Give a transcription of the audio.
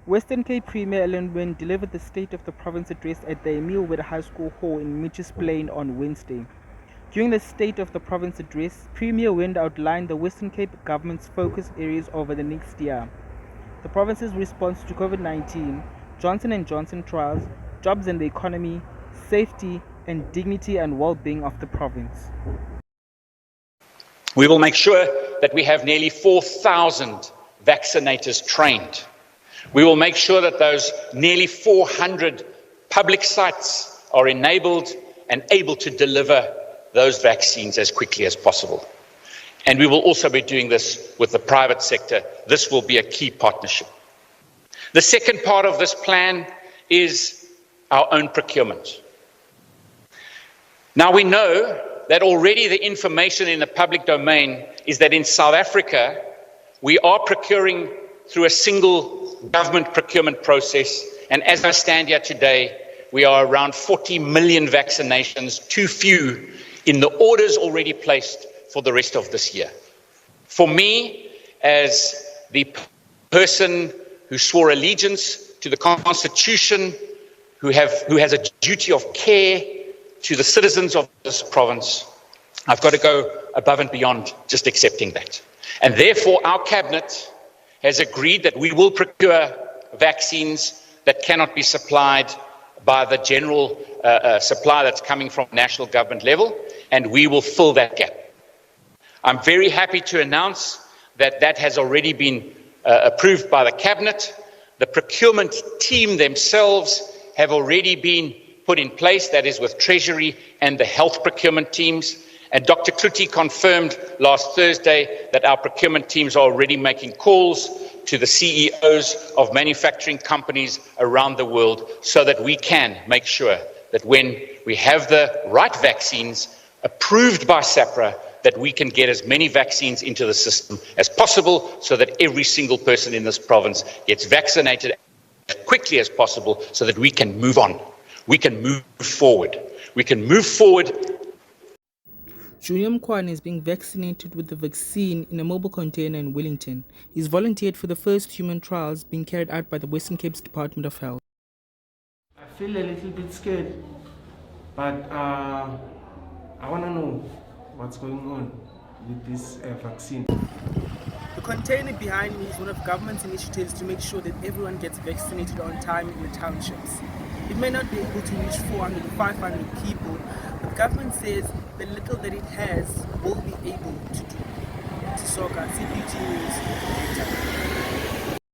Western Cape Premier Ellen Wynne delivered the State of the Province address at the Emile Webb High School Hall in Mitchell's Plain on Wednesday. During the State of the Province address, Premier Wynne outlined the Western Cape government's focus areas over the next year: the province's response to COVID-19, Johnson & Johnson trials, jobs and the economy, safety and dignity and well-being of the province. We will make sure that we have nearly 4,000 vaccinators trained. We will make sure that those nearly 400 public sites are enabled and able to deliver those vaccines as quickly as possible. And we will also be doing this with the private sector. This will be a key partnership. The second part of this plan is our own procurement. Now, we know that already the information in the public domain is that in South Africa, we are procuring through a single government procurement process. And as I stand here today, we are around 40 million vaccinations, too few in the orders already placed for the rest of this year. For me, as the person who swore allegiance to the Constitution, who has a duty of care to the citizens of this province, I've got to go above and beyond just accepting that. And therefore, our cabinet has agreed that we will procure vaccines that cannot be supplied by the general supply that's coming from national government level, and we will fill that gap. I'm very happy to announce that that has already been approved by the cabinet. The procurement team themselves have already been put in place, that is with Treasury and the health procurement teams. And Dr. Kluti confirmed last Thursday that our procurement teams are already making calls to the CEOs of manufacturing companies around the world so that we can make sure that when we have the right vaccines approved by SAHPRA, that we can get as many vaccines into the system as possible so that every single person in this province gets vaccinated as quickly as possible so that we can move on. We can move forward. We can move forward. Junior Mkwane is being vaccinated with the vaccine in a mobile container in Wellington. He's volunteered for the first human trials being carried out by the Western Cape's Department of Health. I feel a little bit scared, but I want to know what's going on with this vaccine. The container behind me is one of government's initiatives to make sure that everyone gets vaccinated on time in the townships. It may not be able to reach 400 to 500 people, but the government says the little that it has will be able to do. Sisoka, CPT News, data.